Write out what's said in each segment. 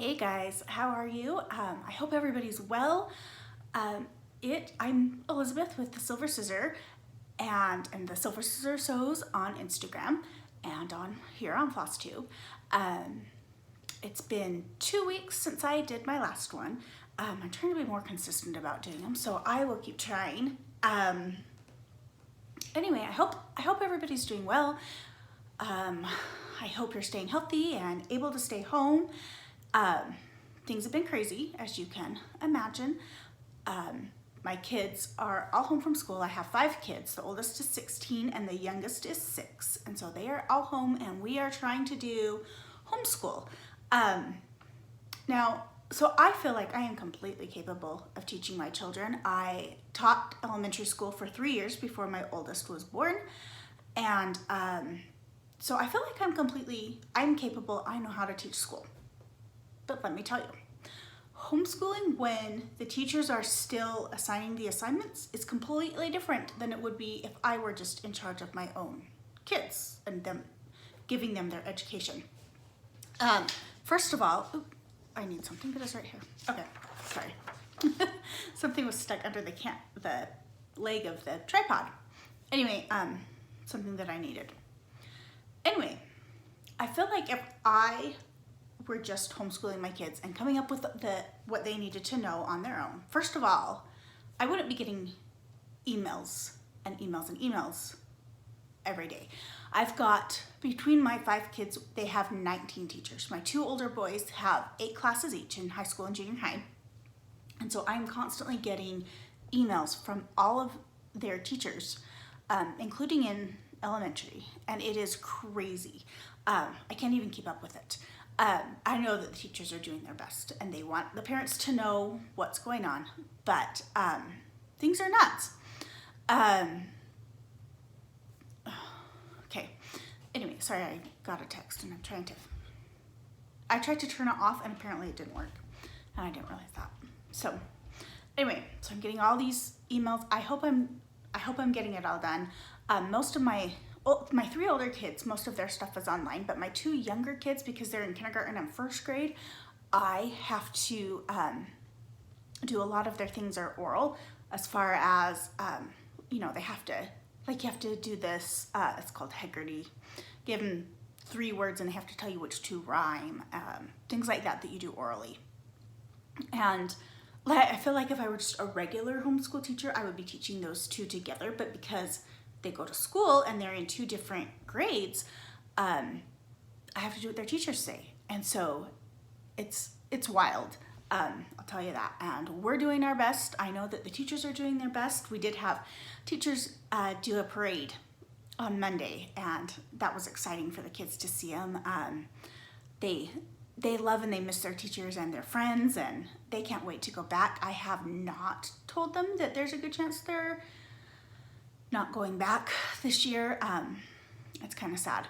Hey guys, how are you? I hope everybody's well. I'm Elizabeth with the Silver Scissor and the Silver Scissor Sews on Instagram and on here on Flosstube. It's been 2 weeks since I did my last one. I'm trying to be more consistent about doing them, so I will keep trying. Anyway, I hope everybody's doing well. I hope you're staying healthy and able to stay home. Things have been crazy, as you can imagine. My kids are all home from school. I have 5 kids. The oldest is 16 and the youngest is 6. And so they are all home and we are trying to do homeschool. So I feel like I am completely capable of teaching my children. I taught elementary school for 3 years before my oldest was born. And so I feel like I'm capable. I know how to teach school. But let me tell you, homeschooling when the teachers are still assigning the assignments is completely different than it would be if I were just in charge of my own kids and giving them their education. First of all, I need something that is right here. Okay, sorry. Something was stuck under the leg of the tripod. Anyway, something that I needed. Anyway, I feel like if I were just homeschooling my kids and coming up with what they needed to know on their own, first of all, I wouldn't be getting emails and emails and emails every day. I've got, between my 5 kids, they have 19 teachers. My 2 older boys have 8 classes each in high school and junior high. And so I'm constantly getting emails from all of their teachers, including in elementary, and it is crazy. I can't even keep up with it. I know that the teachers are doing their best and they want the parents to know what's going on, but things are nuts. Okay, anyway, sorry, I got a text and I tried to turn it off and apparently it didn't work and I didn't realize that. So anyway, so I'm getting all these emails. I hope I'm getting it all done. Most of my 3 older kids, most of their stuff is online, but my 2 younger kids, because they're in kindergarten and 1st grade, I have to do a lot of their things are oral, as far as, they have to, you have to do this, it's called Haggerty, give them 3 words and they have to tell you which 2 rhyme, things like that you do orally. And I feel like if I were just a regular homeschool teacher, I would be teaching those 2 together, but because they go to school and they're in 2 different grades, I have to do what their teachers say. And so it's wild, I'll tell you that. And we're doing our best. I know that the teachers are doing their best. We did have teachers do a parade on Monday, and that was exciting for the kids to see them. They love and they miss their teachers and their friends, and they can't wait to go back. I have not told them that there's a good chance they're not going back this year. It's kind of sad.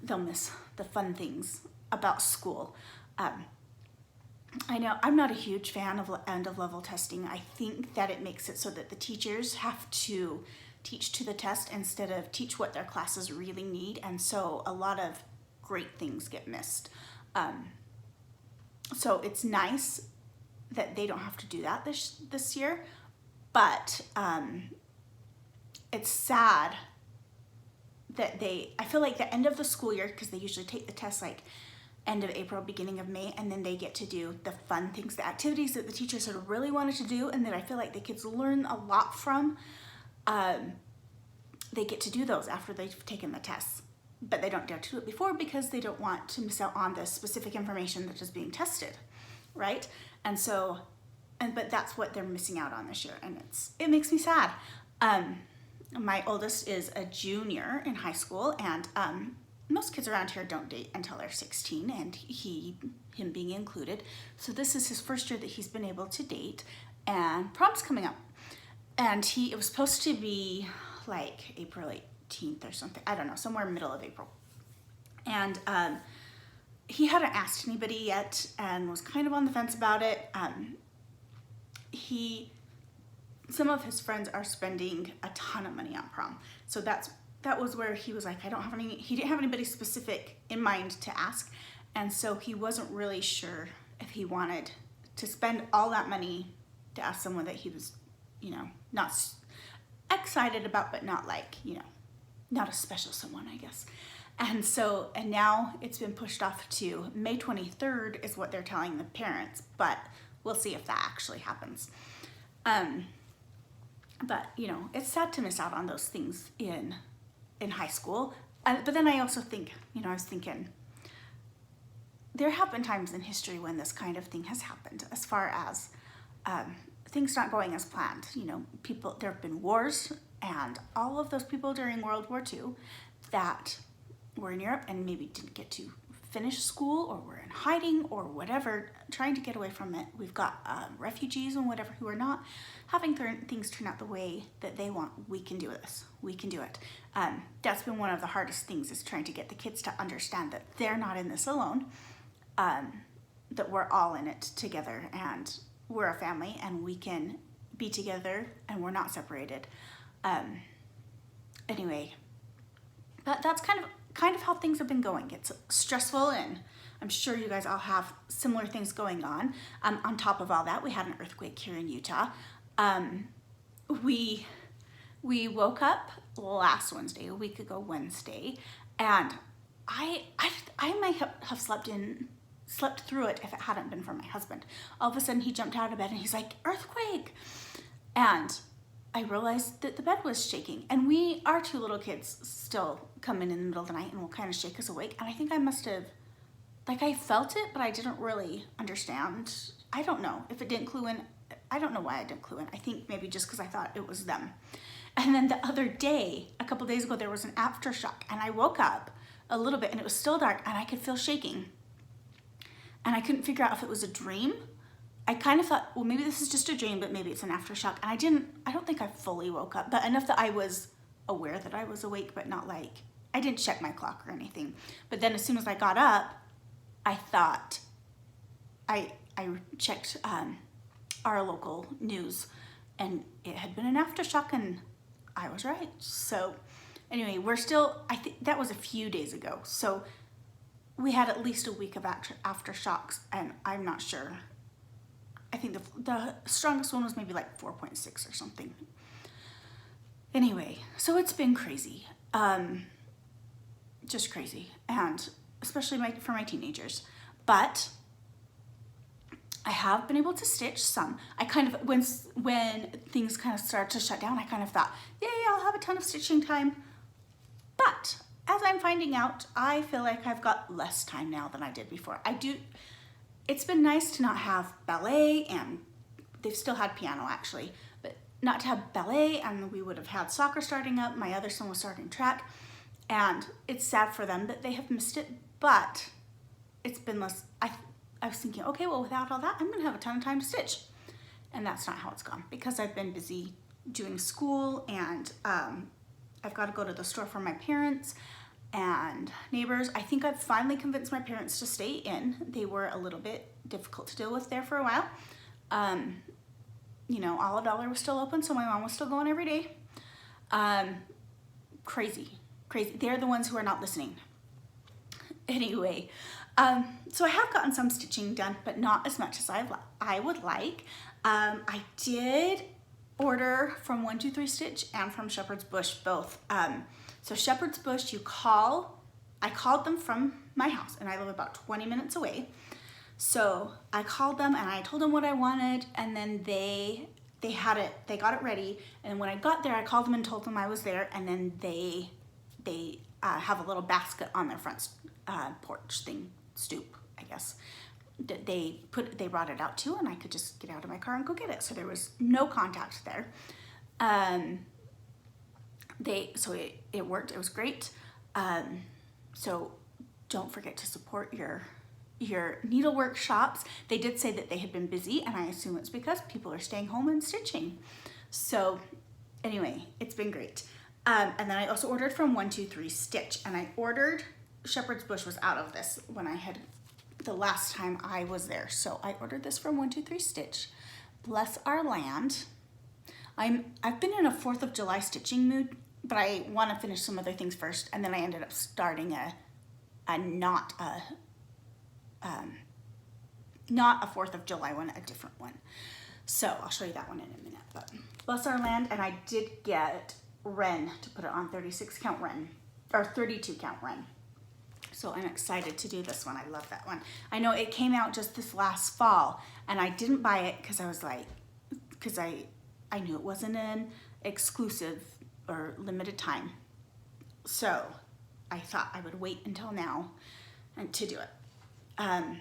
They'll miss the fun things about school. I know I'm not a huge fan of end of level testing. I think that it makes it so that the teachers have to teach to the test instead of teach what their classes really need, and so a lot of great things get missed. So it's nice that they don't have to do that this year, but it's sad that I feel like the end of the school year, because they usually take the test like end of April, beginning of May, and then they get to do the fun things, the activities that the teachers had really wanted to do and that I feel like the kids learn a lot from. They get to do those after they've taken the tests, but they don't dare to do it before because they don't want to miss out on the specific information that is being tested, right? And so, but that's what they're missing out on this year, and it makes me sad. My oldest is a junior in high school, and most kids around here don't date until they're 16, and him being included. So this is his first year that he's been able to date, and prom's coming up. And it was supposed to be like April 18th or something. I don't know, somewhere middle of April. And he hadn't asked anybody yet and was kind of on the fence about it. Some of his friends are spending a ton of money on prom. So that was where he was like, he didn't have anybody specific in mind to ask. And so he wasn't really sure if he wanted to spend all that money to ask someone that he was, not excited about, but not like, not a special someone, I guess. And now it's been pushed off to May 23rd is what they're telling the parents, but we'll see if that actually happens. But, it's sad to miss out on those things in high school. But then I also think, I was thinking, there have been times in history when this kind of thing has happened, as far as things not going as planned. There have been wars, and all of those people during World War II that were in Europe and maybe didn't get to finish school, or were in hiding, or whatever, trying to get away from it. We've got refugees and whatever who are not having things turn out the way that they want. We can do this. We can do it. That's been one of the hardest things, is trying to get the kids to understand that they're not in this alone, that we're all in it together, and we're a family, and we can be together, and we're not separated. Anyway, that's kind of how things have been going. It's stressful, and I'm sure you guys all have similar things going on. On top of all that, we had an earthquake here in Utah. We woke up last Wednesday, a week ago Wednesday, and I might have slept through it if it hadn't been for my husband. All of a sudden he jumped out of bed and he's like, earthquake! And I realized that the bed was shaking, and our two little kids still come in the middle of the night and will kind of shake us awake. And I think I must have, I felt it, but I didn't really understand. I don't know if it didn't clue in. I don't know why I didn't clue in. I think maybe just because I thought it was them. And then the other day, a couple days ago, there was an aftershock, and I woke up a little bit and it was still dark and I could feel shaking. And I couldn't figure out if it was a dream. I kind of thought, well, maybe this is just a dream, but maybe it's an aftershock. And I don't think I fully woke up, but enough that I was aware that I was awake, but not I didn't check my clock or anything. But then as soon as I got up, I thought, I checked our local news, and it had been an aftershock, and I was right. So anyway, I think that was a few days ago. So we had at least a week of aftershocks, and I'm not sure. I think the strongest one was maybe 4.6 or something. Anyway, so it's been crazy. Just crazy. And especially for my teenagers. But I have been able to stitch some. I kind of, when things kind of start to shut down, I kind of thought, yay, I'll have a ton of stitching time. But as I'm finding out, I feel like I've got less time now than I did before. It's been nice to not have ballet, and they've still had piano actually, but not to have ballet, and we would have had soccer starting up. My other son was starting track, and it's sad for them that they have missed it, but it's been less. I was thinking, okay, well, without all that, I'm gonna have a ton of time to stitch. And that's not how it's gone, because I've been busy doing school, and I've got to go to the store for my parents and neighbors. I think I've finally convinced my parents to stay in. They were a little bit difficult to deal with there for a while. Olive Dollar was still open, so my mom was still going every day. Crazy. They're the ones who are not listening. Anyway, so I have gotten some stitching done, but not as much as I would like. I did order from 123 Stitch and from Shepherd's Bush both. So Shepherd's Bush, I called them from my house, and I live about 20 minutes away. So I called them and I told them what I wanted, and then they got it ready. And when I got there, I called them and told them I was there, and then they have a little basket on their front porch thing, stoop, I guess. They brought it out too, and I could just get out of my car and go get it. So there was no contact there. It worked. It was great. So don't forget to support your needlework shops. They did say that they had been busy, and I assume it's because people are staying home and stitching. So anyway, it's been great. And then I also ordered from 123 Stitch, and I ordered, Shepherd's Bush was out of this when I had, the last time I was there. So I ordered this from 123 Stitch. Bless our land. I've been in a 4th of July stitching mood, but I want to finish some other things first, and then I ended up starting not a 4th of July one, a different one. So I'll show you that one in a minute. But bless our land, and I did get Wren to put it on 36 count Wren, or 32 count Wren. So I'm excited to do this one. I love that one. I know it came out just this last fall, and I didn't buy it because I was like, because I knew it wasn't an exclusive or limited time. So I thought I would wait until now and to do it. And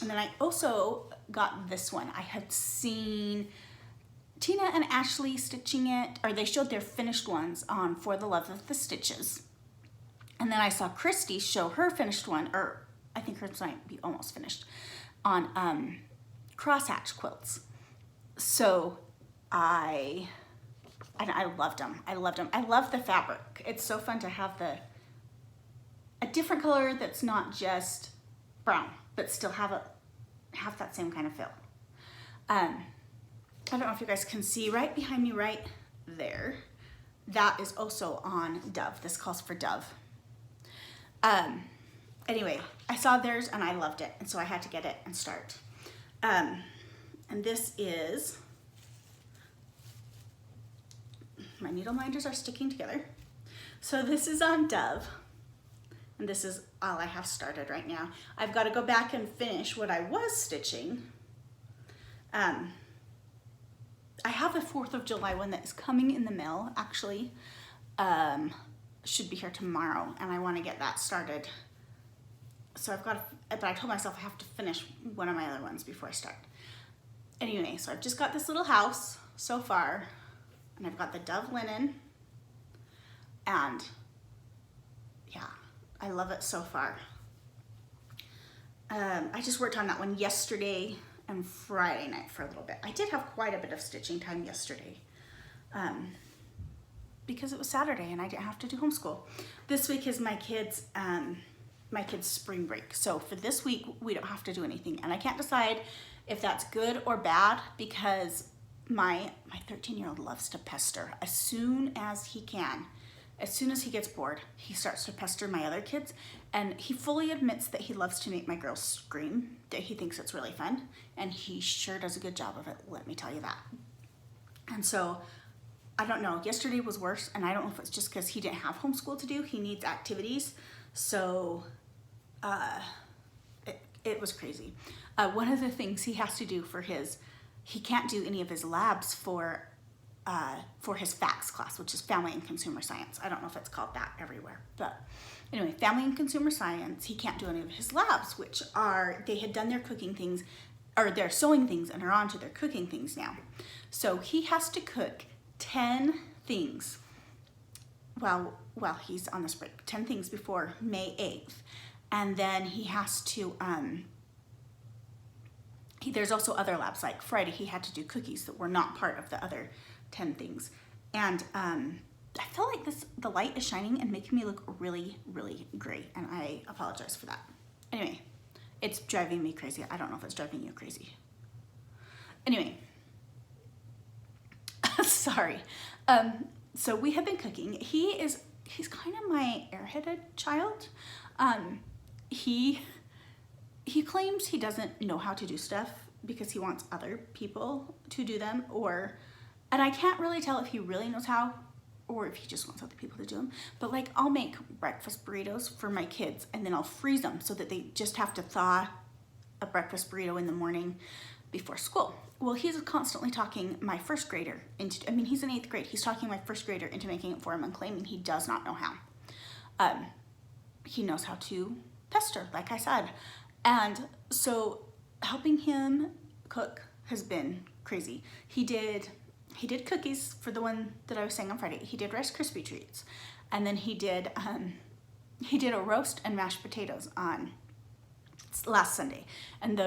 then I also got this one. I had seen Tina and Ashley stitching it, or they showed their finished ones on For the Love of the Stitches. And then I saw Christy show her finished one, or I think hers might be almost finished, on crosshatch quilts. So I loved them. I loved them. I love the fabric. It's so fun to have a different color that's not just brown, but still have that same kind of feel. I don't know if you guys can see right behind me right there. That is also on Dove. This calls for Dove. Anyway, I saw theirs and I loved it, and so I had to get it and start. And this is, my needle minders are sticking together. So this is on Dove, and this is all I have started right now. I've got to go back and finish what I was stitching. I have a 4th of July one that is coming in the mail, actually. Should be here tomorrow, and I want to get that started. So I've got, but I told myself I have to finish one of my other ones before I start. Anyway, so I've just got this little house so far, and I've got the Dove linen, and yeah, I love it so far. I just worked on that one yesterday and Friday night for a little bit. I did have quite a bit of stitching time yesterday. Because it was Saturday and I didn't have to do homeschool. This week is my kids' spring break. So for this week, we don't have to do anything. And I can't decide if that's good or bad, because my 13-year-old loves to pester as soon as he can. As soon as he gets bored, he starts to pester my other kids. And he fully admits that he loves to make my girls scream, that he thinks it's really fun. And he sure does a good job of it, let me tell you that. And so, I don't know, yesterday was worse, and I don't know if it's just because he didn't have homeschool to do. He needs activities, so it was crazy. One of the things he has to do he can't do any of his labs for his FACS class, which is Family and Consumer Science. I don't know if it's called that everywhere, but anyway, Family and Consumer Science, he can't do any of his labs, which they had done their cooking things, or their sewing things, and are on to their cooking things now. So he has to cook 10 things while he's on this break, 10 things before May 8th. And then he has to, there's also other labs, like Friday he had to do cookies that were not part of the other 10 things. And I feel like the light is shining and making me look really, really great, and I apologize for that. Anyway, it's driving me crazy. I don't know if it's driving you crazy. Anyway, sorry. So we have been cooking. He's kind of my airheaded child. He claims he doesn't know how to do stuff because he wants other people to do them, and I can't really tell if he really knows how or if he just wants other people to do them. But like, I'll make breakfast burritos for my kids, and then I'll freeze them so that they just have to thaw a breakfast burrito in the morning before school. Well, he's constantly talking my first grader he's in 8th grade. He's talking my first grader into making it for him and claiming he does not know how. He knows how to pester, like I said. And so helping him cook has been crazy. He did cookies for the one that I was saying on Friday. He did Rice Krispie treats. And then he did a roast and mashed potatoes on last Sunday. And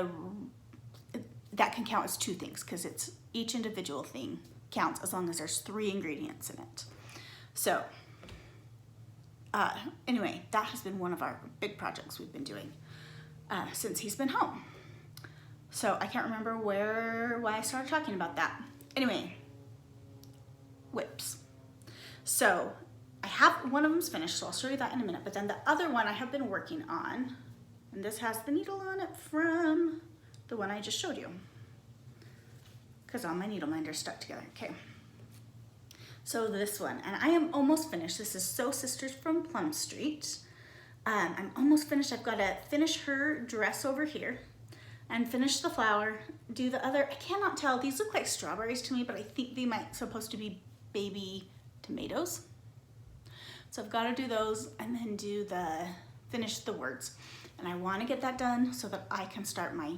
that can count as 2 things, because it's each individual thing counts as long as there's 3 ingredients in it. So anyway, that has been one of our big projects we've been doing since he's been home. So I can't remember why I started talking about that. Anyway, WIPS. So I have one of them's finished, so I'll show you that in a minute. But then the other one I have been working on And this has the needle on it from the one I just showed you, because all my needle minders stuck together. Okay. So this one, and I am almost finished. This is Sew Sisters from Plum Street. I'm almost finished. I've got to finish her dress over here and finish the flower, do the other. I cannot tell. These look like strawberries to me, but I think they might supposed to be baby tomatoes. So I've got to do those and then finish the words. And I want to get that done so that I can start my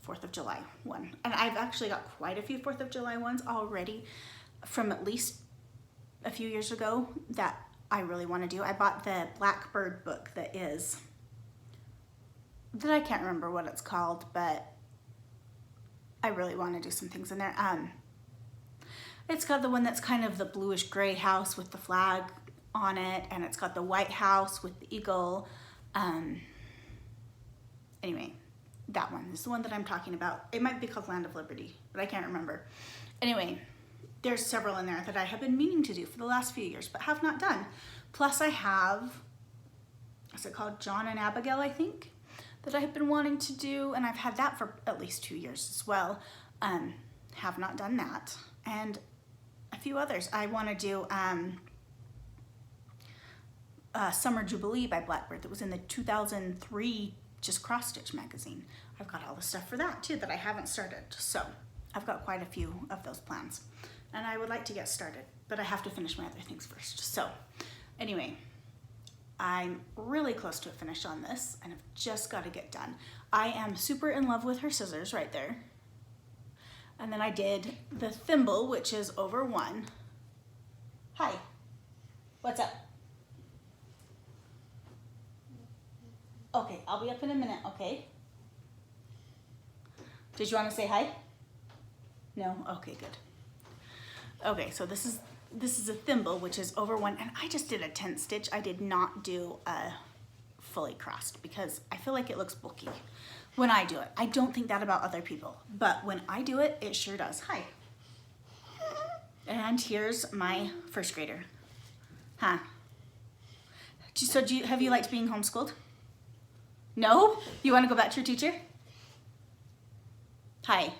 4th of July one. And I've actually got quite a few 4th of July ones already from at least a few years ago that I really want to do. I bought the Blackbird book that I can't remember what it's called, but I really want to do some things in there. It's got the one that's kind of the bluish gray house with the flag on it, and it's got the white house with the eagle. Anyway, that one is the one that I'm talking about. It might be called Land of Liberty, but I can't remember. Anyway, there's several in there that I have been meaning to do for the last few years, but have not done. Plus I have, what's it called? John and Abigail, I think, that I have been wanting to do, and I've had that for at least 2 years as well. Have not done that. And a few others. I want to do Summer Jubilee by Blackbird that was in the 2003 just Cross Stitch magazine. I've got all the stuff for that too that I haven't started. So I've got quite a few of those plans. And I would like to get started, but I have to finish my other things first. So anyway, I'm really close to a finish on this, and I've just got to get done. I am super in love with her scissors right there. And then I did the thimble, which is over 1. Hi, what's up? Okay, I'll be up in a minute, okay? Did you want to say hi? No? Okay, good. Okay, so this is a thimble, which is over 1, and I just did a 10th stitch. I did not do a fully crossed because I feel like it looks bulky when I do it. I don't think that about other people, but when I do it, it sure does. Hi. And here's my first grader. Huh? So have you liked being homeschooled? No? You want to go back to your teacher? Hi.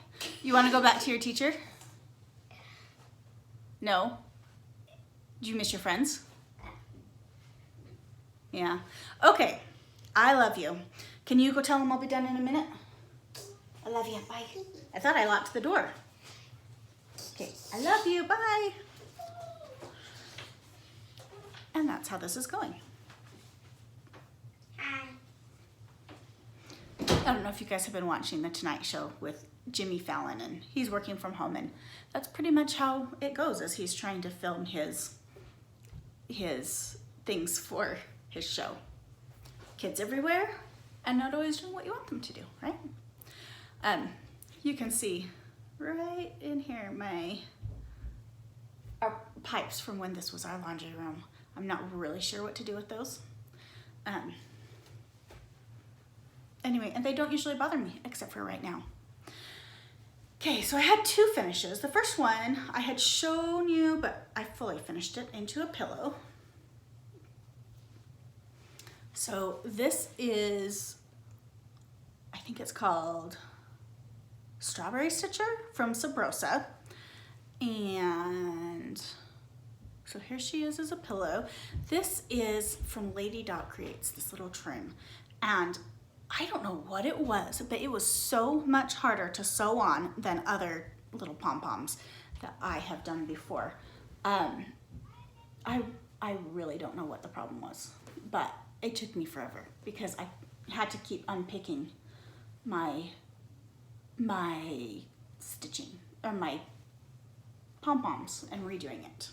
You want to go back to your teacher? No? Do you miss your friends? Yeah. Okay. I love you. Can you go tell them I'll be done in a minute? I love you. Bye. I thought I locked the door. Okay. I love you. Bye. And that's how this is going. Hi. I don't know if you guys have been watching The Tonight Show with Jimmy Fallon, and he's working from home, and that's pretty much how it goes as he's trying to film his things for his show. Kids everywhere and not always doing what you want them to do, right? You can see right in here our pipes from when this was our laundry room. I'm not really sure what to do with those. Anyway, and they don't usually bother me except for right now. Okay, so I had 2 finishes. The first one I had shown you, but I fully finished it into a pillow. So this is, I think it's called Strawberry Stitcher from Sabrosa. And so here she is as a pillow. This is from Lady Dot Creates, this little trim. And I don't know what it was, but it was so much harder to sew on than other little pom-poms that I have done before. I really don't know what the problem was, but it took me forever because I had to keep unpicking my stitching or my pom-poms and redoing it.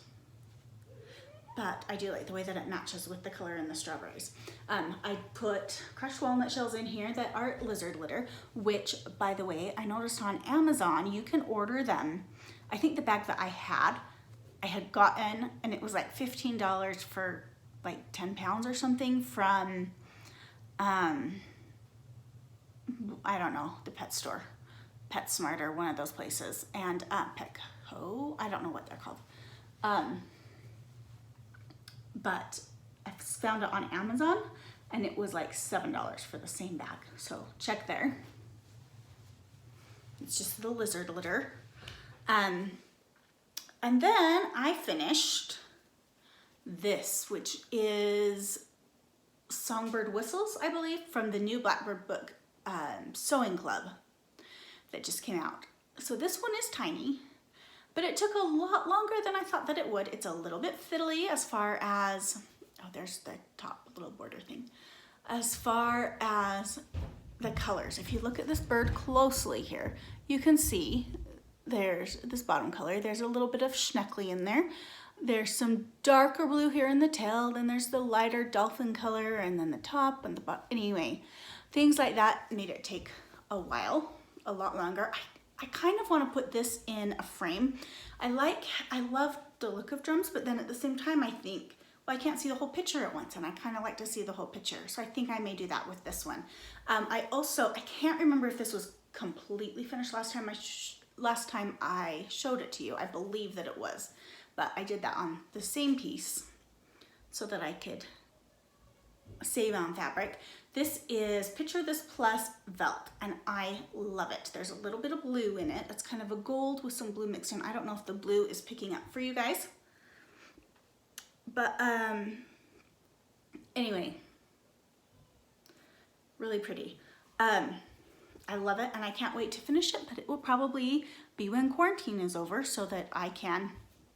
But I do like the way that it matches with the color in the strawberries. I put crushed walnut shells in here that are lizard litter, which, by the way, I noticed on Amazon, you can order them. I think the bag that I had gotten, and it was like $15 for like 10 pounds or something from, I don't know, the pet store, PetSmart or one of those places, and Petco, I don't know what they're called. But I found it on Amazon, and it was like $7 for the same bag. So check there. It's just the lizard litter. And then I finished this, which is Songbird Whistles, I believe, from the new Blackbird book, Sewing Club, that just came out. So this one is tiny, but it took a lot longer than I thought that it would. It's a little bit fiddly as far as, oh, there's the top little border thing. As far as the colors, if you look at this bird closely here, you can see there's this bottom color. There's a little bit of schneckly in there. There's some darker blue here in the tail, then there's the lighter dolphin color, and then the top and the bottom. Anyway, things like that made it take a while, a lot longer. I kind of want to put this in a frame. I love the look of drums, but then at the same time I think, well, I can't see the whole picture at once, and I kind of like to see the whole picture. So I think I may do that with this one. I can't remember if this was completely finished last time I showed it to you. I believe that it was. But I did that on the same piece so that I could save on fabric. This is Picture This Plus Velt, and I love it. There's a little bit of blue in it. It's kind of a gold with some blue mixed in. I don't know if the blue is picking up for you guys. But anyway, really pretty. I love it, and I can't wait to finish it, but it will probably be when quarantine is over so that I can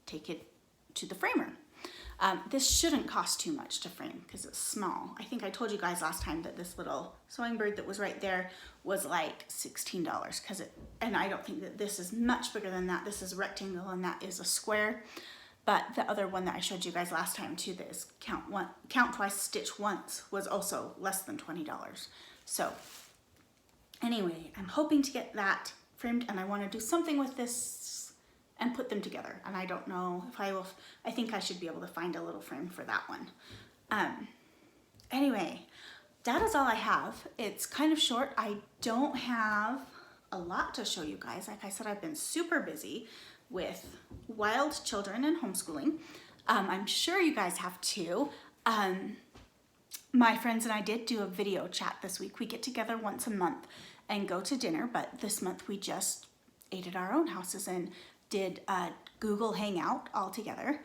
take it to the framer. This shouldn't cost too much to frame because it's small. I think I told you guys last time that this little sewing bird that was right there was like $16 and I don't think that this is much bigger than that. This is rectangle and that is a square. But the other one that I showed you guys last time too, that is count twice, stitch once, was also less than $20. So anyway, I'm hoping to get that framed, and I want to do something with this and put them together. And I don't know if I will. I think I should be able to find a little frame for that one. Anyway, that is all I have. It's kind of short. I don't have a lot to show you guys. Like I said, I've been super busy with wild children and homeschooling. I'm sure you guys have too. My friends and I did do a video chat this week. We get together once a month and go to dinner, but this month we just ate at our own houses and did Google Hangout all together.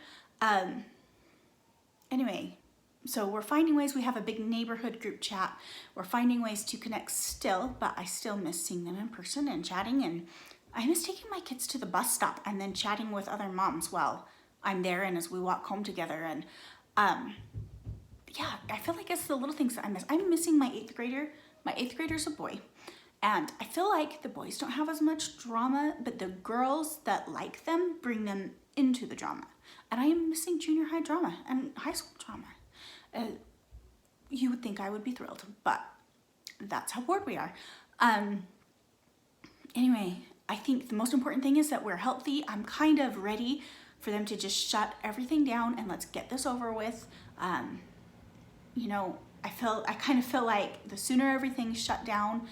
Anyway, so we're finding ways. We have a big neighborhood group chat. We're finding ways to connect still, but I still miss seeing them in person and chatting, and I miss taking my kids to the bus stop and then chatting with other moms while I'm there and as we walk home together. And yeah, I feel like it's the little things that I miss. I'm missing my 8th grader. My 8th grader's a boy. And I feel like the boys don't have as much drama, but the girls that like them bring them into the drama. And I am missing junior high drama and high school drama. You would think I would be thrilled, but that's how bored we are. Anyway, I think the most important thing is that we're healthy. I'm kind of ready for them to just shut everything down and let's get this over with. You know, I kind of feel like the sooner everything's shut down,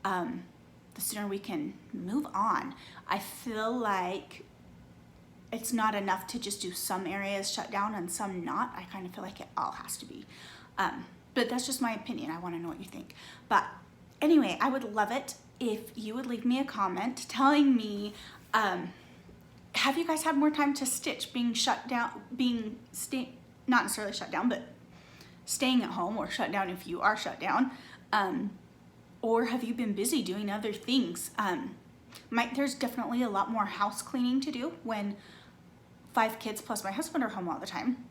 the sooner we can move on. I feel like it's not enough to just do some areas shut down and some not. I kind of feel like it all has to be. But that's just my opinion. I want to know what you think. But anyway, I would love it if you would leave me a comment telling me, have you guys had more time to stitch being shut down, not necessarily shut down, but staying at home, or shut down if you are shut down, or have you been busy doing other things? There's definitely a lot more house cleaning to do when 5 kids plus my husband are home all the time.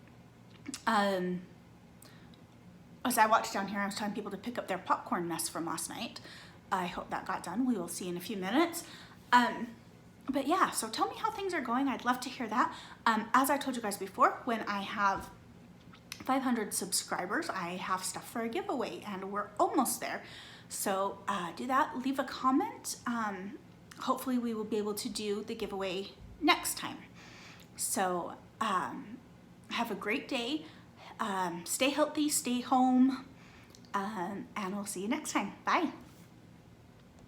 As I walked down here, I was telling people to pick up their popcorn mess from last night. I hope that got done. We will see in a few minutes. But yeah, so tell me how things are going. I'd love to hear that. As I told you guys before, when I have 500 subscribers, I have stuff for a giveaway, and we're almost there. So do that, leave a comment. Hopefully we will be able to do the giveaway next time. So have a great day. Stay healthy, stay home, and we'll see you next time. Bye.